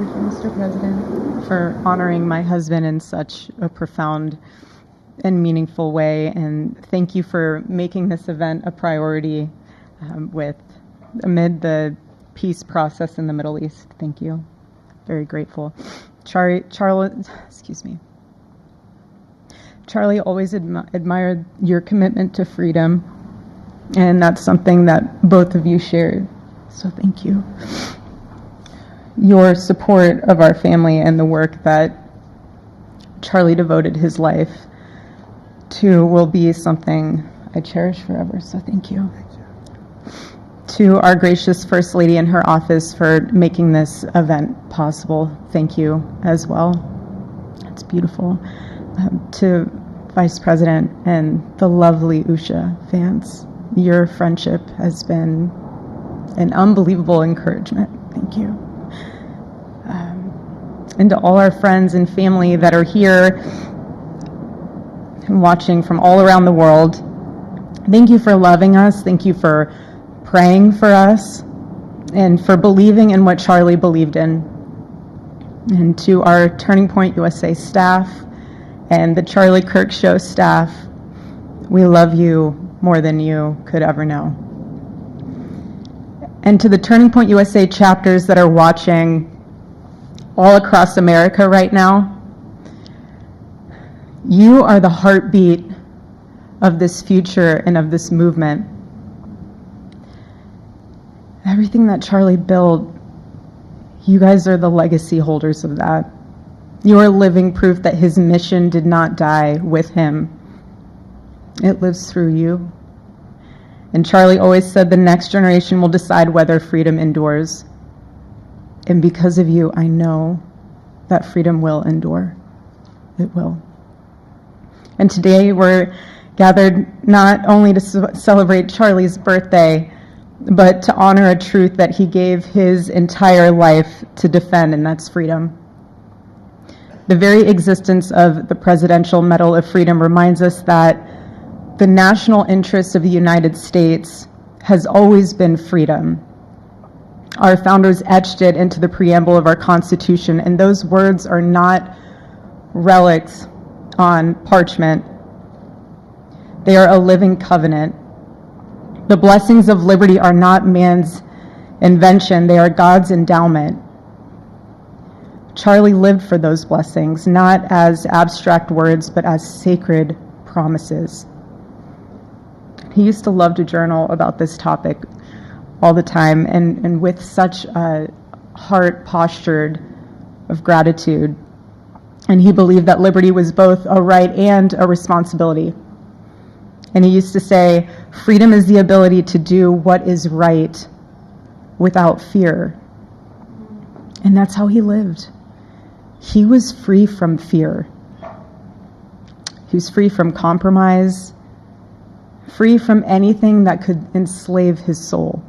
Thank you, Mr. President, for honoring my husband in such a profound and meaningful way. And thank you for making this event a priority amid the peace process in the Middle East. Thank you. Very grateful. Charlie always admired your commitment to freedom, and that's something that both of you shared. So thank you. Your support of our family and the work that Charlie devoted his life to will be something I cherish forever. So thank you. To our gracious First Lady in her office for making this event possible. Thank you as well. It's beautiful. To Vice President and the lovely Usha fans, your friendship has been an unbelievable encouragement. Thank you. And to all our friends and family that are here and watching from all around the world, thank you for loving us. Thank you for praying for us and for believing in what Charlie believed in. And to our Turning Point USA staff and the Charlie Kirk Show staff, we love you more than you could ever know. And to the Turning Point USA chapters that are watching all across America right now, you are the heartbeat of this future and of this movement. Everything that Charlie built, you guys are the legacy holders of that. You are living proof that his mission did not die with him. It lives through you. And Charlie always said the next generation will decide whether freedom endures. And because of you, I know that freedom will endure. It will. And today we're gathered not only to celebrate Charlie's birthday, but to honor a truth that he gave his entire life to defend, and that's freedom. The very existence of the Presidential Medal of Freedom reminds us that the national interest of the United States has always been freedom. Our founders etched it into the preamble of our Constitution, and those words are not relics on parchment. They are a living covenant. The blessings of liberty are not man's invention, they are God's endowment. Charlie lived for those blessings, not as abstract words, but as sacred promises. He used to love to journal about this topic all the time, and with such a heart postured of gratitude. And he believed that liberty was both a right and a responsibility. And he used to say, freedom is the ability to do what is right without fear. And that's how he lived. He was free from fear. He was free from compromise, free from anything that could enslave his soul.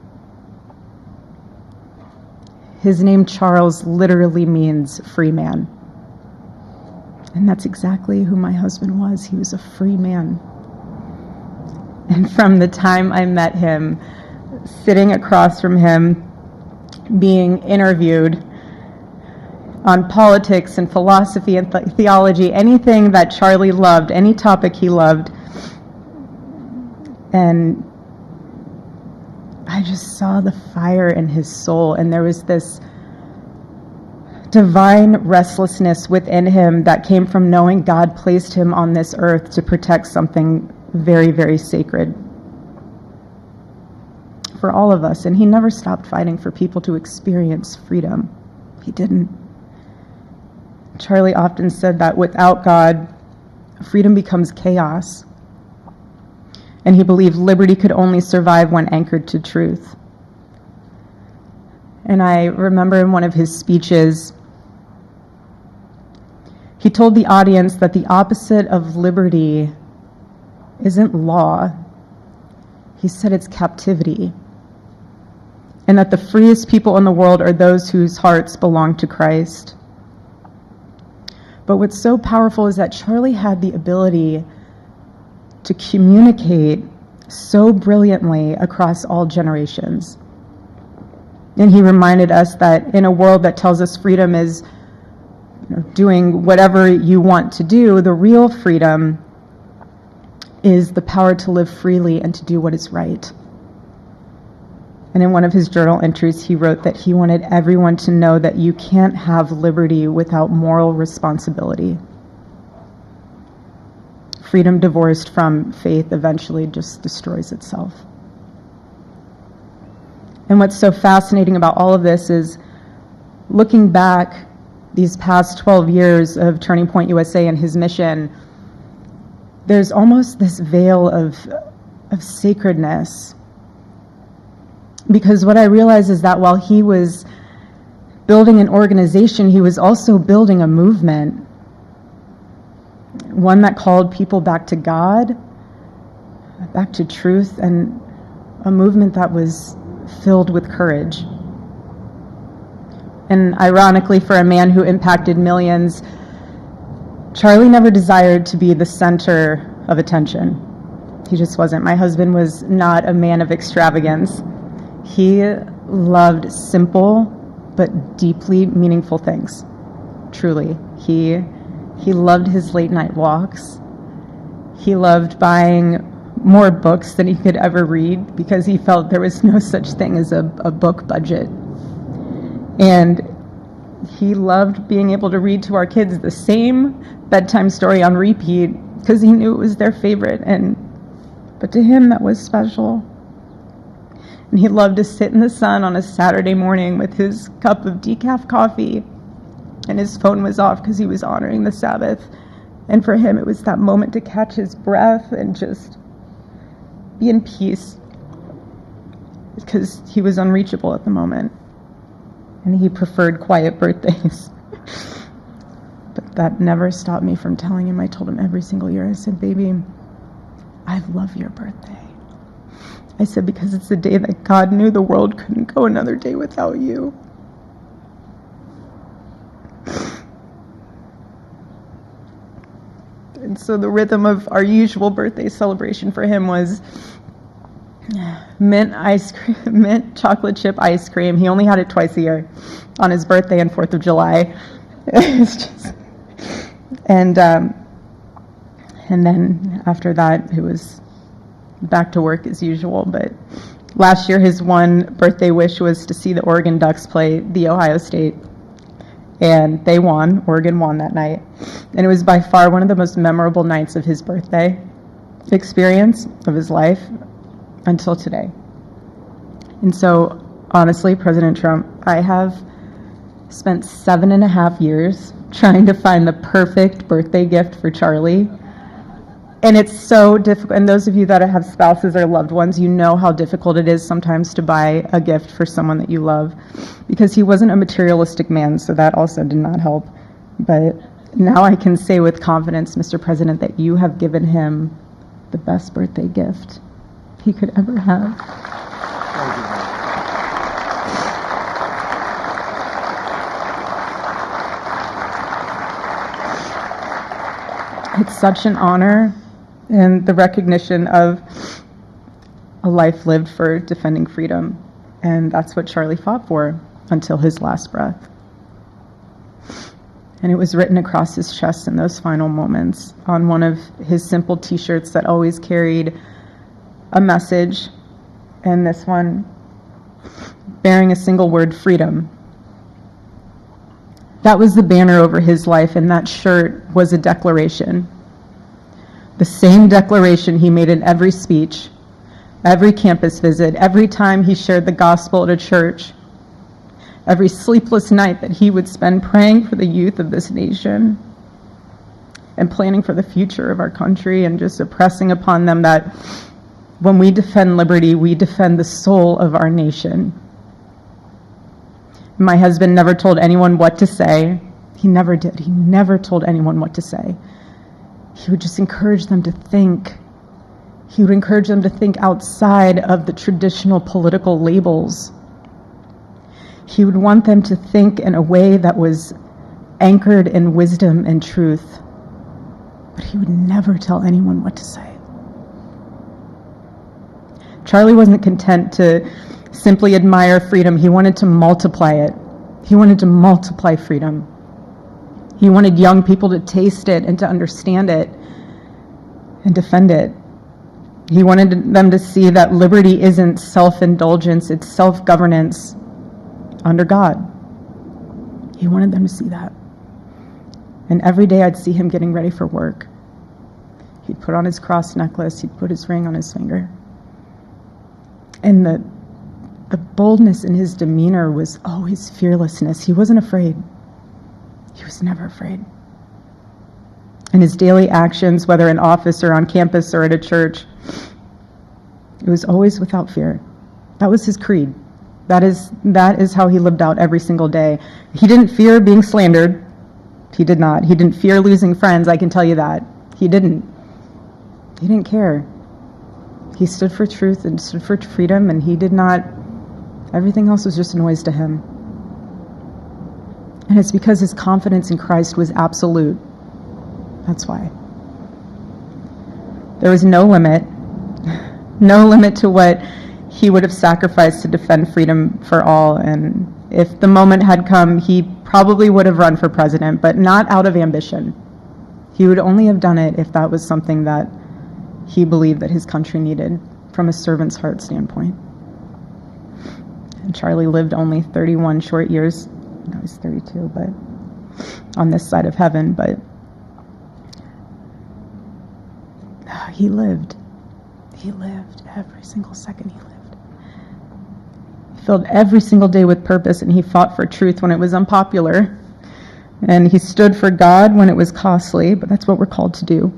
His name, Charles, literally means free man. And that's exactly who my husband was. He was a free man. And from the time I met him, sitting across from him, being interviewed on politics and philosophy and theology, anything that Charlie loved, any topic he loved, and I just saw the fire in his soul, and there was this divine restlessness within him that came from knowing God placed him on this earth to protect something very, very sacred for all of us. And he never stopped fighting for people to experience freedom. He didn't. Charlie often said that without God, freedom becomes chaos. And he believed liberty could only survive when anchored to truth. And I remember in one of his speeches, he told the audience that the opposite of liberty isn't law. He said it's captivity. And that the freest people in the world are those whose hearts belong to Christ. But what's so powerful is that Charlie had the ability to communicate so brilliantly across all generations. And he reminded us that in a world that tells us freedom is doing whatever you want to do, the real freedom is the power to live freely and to do what is right. And in one of his journal entries, he wrote that he wanted everyone to know that you can't have liberty without moral responsibility. Freedom divorced from faith eventually just destroys itself. And what's so fascinating about all of this is looking back these past 12 years of Turning Point USA and his mission, there's almost this veil of sacredness. Because what I realize is that while he was building an organization, he was also building a movement, one that called people back to God, back to truth, and a movement that was filled with courage. And ironically, for a man who impacted millions, Charlie never desired to be the center of attention. He just wasn't. My husband was not a man of extravagance. He loved simple but deeply meaningful things. Truly. He loved his late night walks. He loved buying more books than he could ever read because he felt there was no such thing as a book budget. And he loved being able to read to our kids the same bedtime story on repeat because he knew it was their favorite. But to him, that was special. And he loved to sit in the sun on a Saturday morning with his cup of decaf coffee, and his phone was off because he was honoring the Sabbath. And for him, it was that moment to catch his breath and just be in peace because he was unreachable at the moment. And he preferred quiet birthdays. But that never stopped me from telling him. I told him every single year, I said, baby, I love your birthday. I said, because it's the day that God knew the world couldn't go another day without you. And so the rhythm of our usual birthday celebration for him was mint ice cream, mint chocolate chip ice cream. He only had it twice a year, on his birthday and 4th of July. It's just, and then after that, it was back to work as usual. But last year, his one birthday wish was to see the Oregon Ducks play the Ohio State. And they won. Oregon won that night. And it was by far one of the most memorable nights of his birthday experience of his life until today. And so, honestly, President Trump, I have spent 7.5 years trying to find the perfect birthday gift for Charlie. And it's so difficult. And those of you that have spouses or loved ones, you know how difficult it is sometimes to buy a gift for someone that you love, because he wasn't a materialistic man, so that also did not help. But now I can say with confidence, Mr. President, that you have given him the best birthday gift he could ever have. It's such an honor and the recognition of a life lived for defending freedom. And that's what Charlie fought for until his last breath. And it was written across his chest in those final moments on one of his simple t-shirts that always carried a message, and this one bearing a single word, freedom. That was the banner over his life, and that shirt was a declaration. The same declaration he made in every speech, every campus visit, every time he shared the gospel at a church, every sleepless night that he would spend praying for the youth of this nation and planning for the future of our country, and just impressing upon them that when we defend liberty, we defend the soul of our nation. My husband never told anyone what to say. He never did. He never told anyone what to say. He would just encourage them to think. He would encourage them to think outside of the traditional political labels. He would want them to think in a way that was anchored in wisdom and truth. But he would never tell anyone what to say. Charlie wasn't content to simply admire freedom. He wanted to multiply it. He wanted to multiply freedom. He wanted young people to taste it and to understand it and defend it. He wanted them to see that liberty isn't self-indulgence, it's self-governance under God. He wanted them to see that. And every day I'd see him getting ready for work. He'd put on his cross necklace, he'd put his ring on his finger. And the boldness in his demeanor was always fearlessness. He wasn't afraid. He was never afraid. In his daily actions, whether in office or on campus or at a church, it was always without fear. That was his creed. That is how he lived out every single day. He didn't fear being slandered. He did not. He didn't fear losing friends, I can tell you that. He didn't. He didn't care. He stood for truth and stood for freedom, and he did not, everything else was just noise to him. And it's because his confidence in Christ was absolute. That's why. There was no limit to what he would have sacrificed to defend freedom for all. And if the moment had come, he probably would have run for president, but not out of ambition. He would only have done it if that was something that he believed that his country needed from a servant's heart standpoint. And Charlie lived only 31 short years. No, he's 32, but on this side of heaven, but he lived. He lived every single second he lived. He filled every single day with purpose, and he fought for truth when it was unpopular. And he stood for God when it was costly, but that's what we're called to do.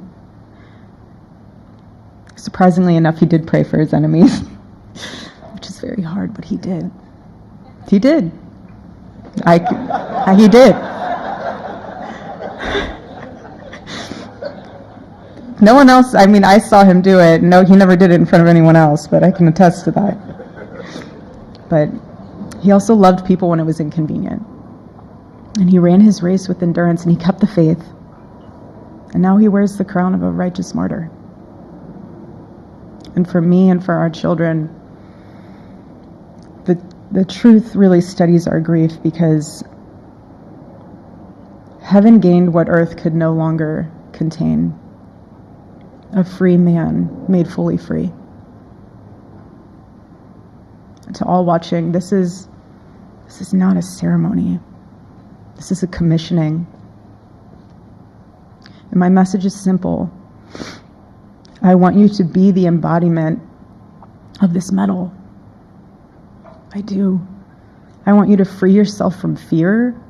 Surprisingly enough, he did pray for his enemies, which is very hard, but he did. He did. He did. No one else, I mean, I saw him do it. No, he never did it in front of anyone else, but I can attest to that. But he also loved people when it was inconvenient. And he ran his race with endurance, and he kept the faith. And now he wears the crown of a righteous martyr. And for me and for our children, the truth really studies our grief, because heaven gained what earth could no longer contain. A free man made fully free. And to all watching, this is not a ceremony. This is a commissioning. And my message is simple. I want you to be the embodiment of this medal. I do. I want you to free yourself from fear.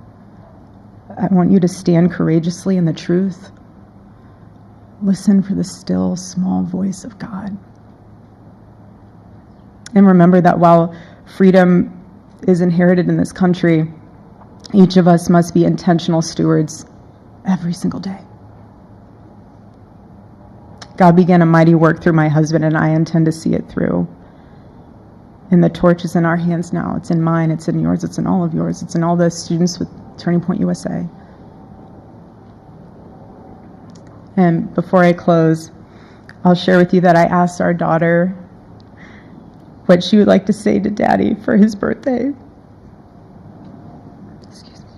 I want you to stand courageously in the truth. Listen for the still, small voice of God. And remember that while freedom is inherited in this country, each of us must be intentional stewards every single day. God began a mighty work through my husband, and I intend to see it through. And the torch is in our hands now. It's in mine, it's in yours, it's in all of yours. It's in all the students with Turning Point USA. And before I close, I'll share with you that I asked our daughter what she would like to say to Daddy for his birthday. Excuse me.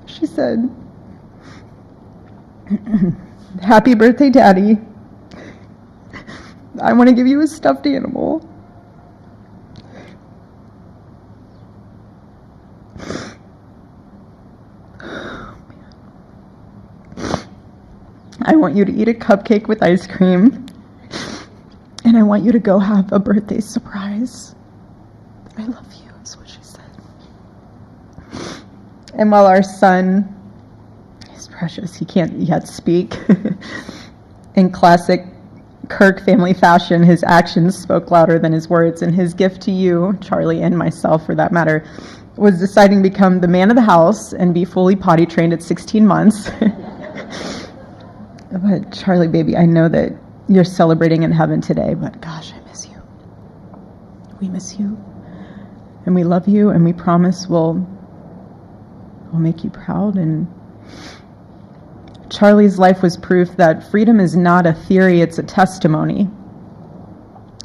She said, "Happy birthday, Daddy. I want to give you a stuffed animal. I want you to eat a cupcake with ice cream, and I want you to go have a birthday surprise. I love you," is what she said. And while our son is precious, he can't yet speak, in classic Kirk family fashion, his actions spoke louder than his words, and his gift to you, Charlie, and myself for that matter, was deciding to become the man of the house and be fully potty trained at 16 months. But Charlie, baby, I know that you're celebrating in heaven today, but gosh, I miss you. We miss you. And we love you, and we promise we'll make you proud and Charlie's life was proof that freedom is not a theory, it's a testimony.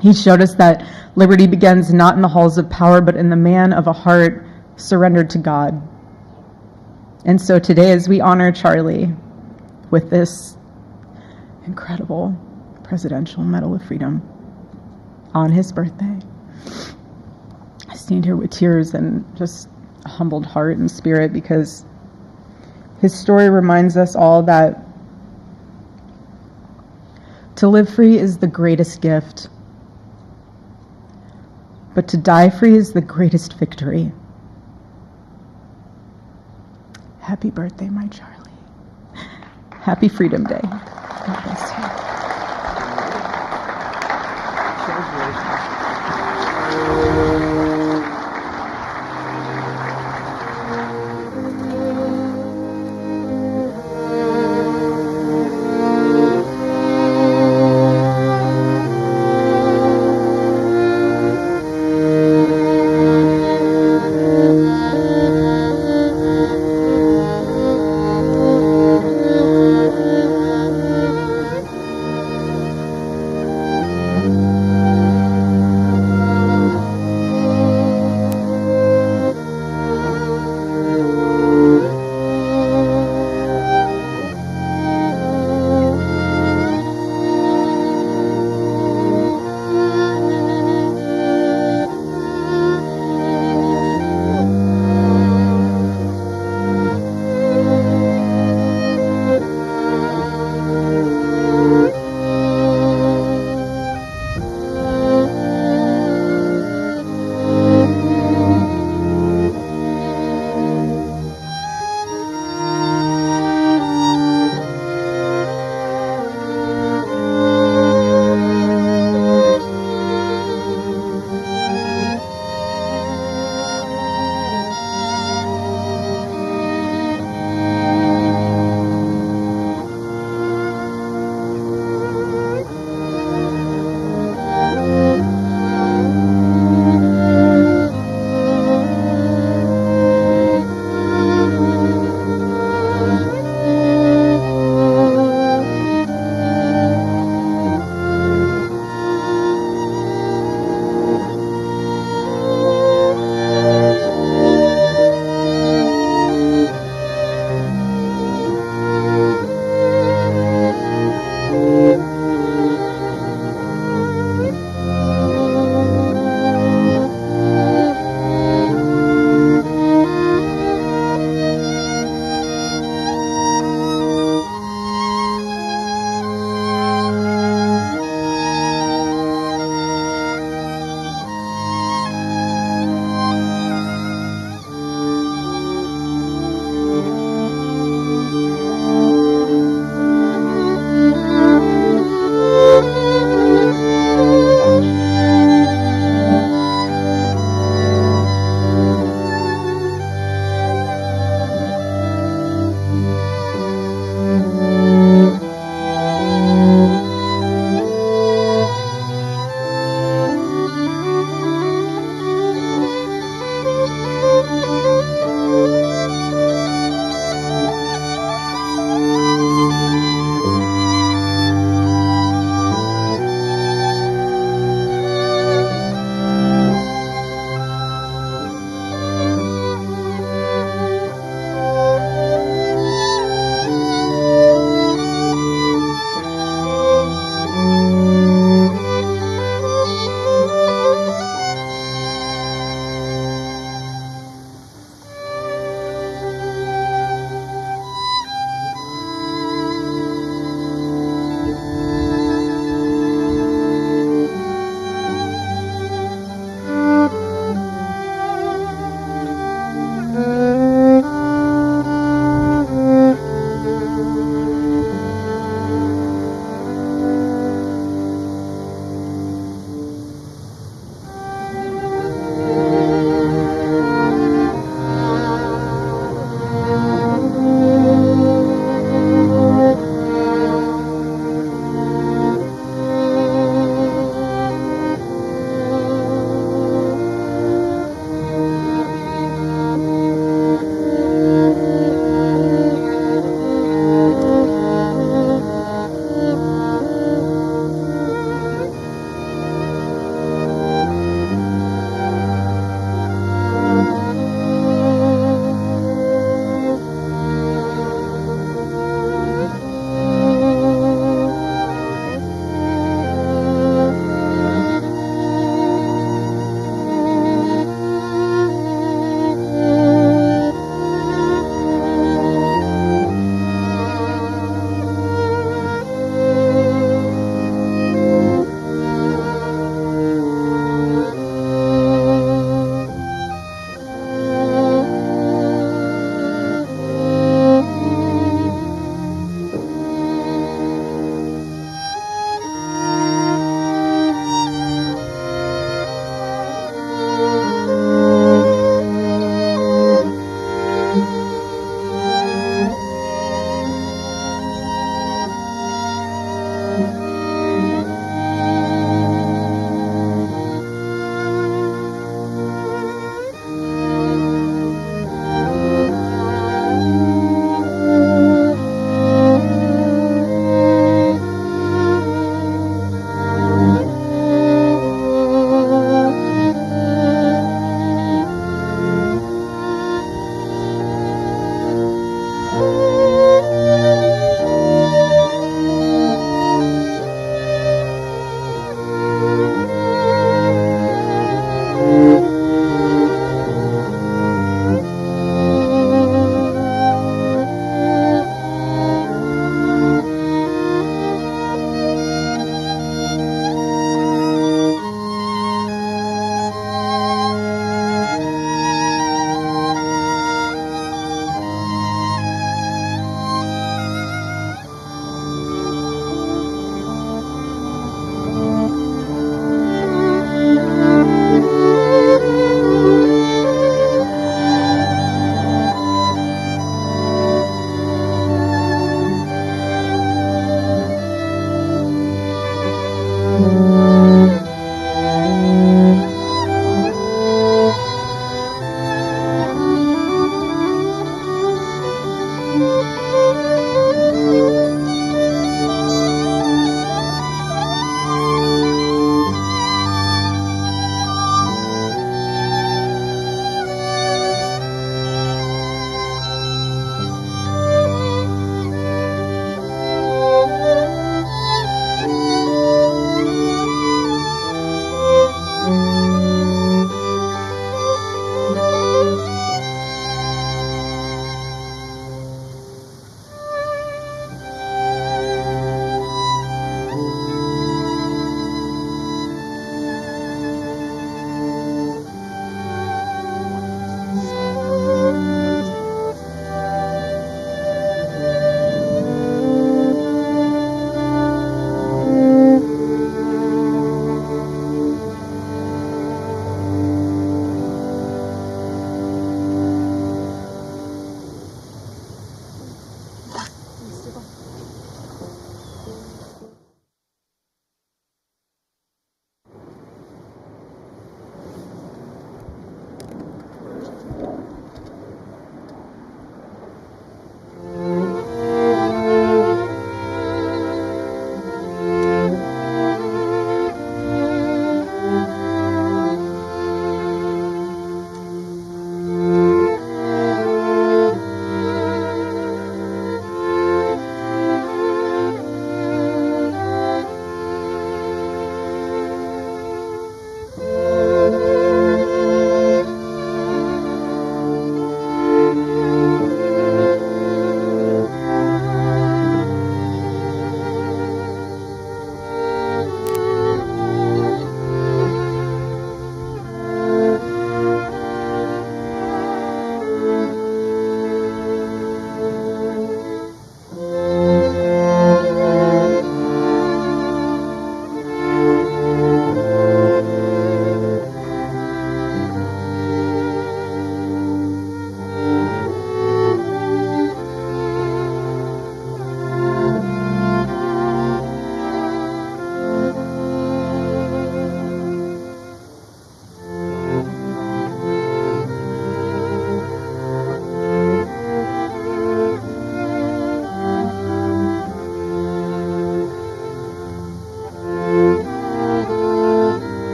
He showed us that liberty begins not in the halls of power, but in the man of a heart surrendered to God. And so today, as we honor Charlie with this incredible Presidential Medal of Freedom on his birthday, I stand here with tears and just a humbled heart and spirit, because his story reminds us all that to live free is the greatest gift, but to die free is the greatest victory. Happy birthday, my Charlie. Happy Freedom Day. God bless you.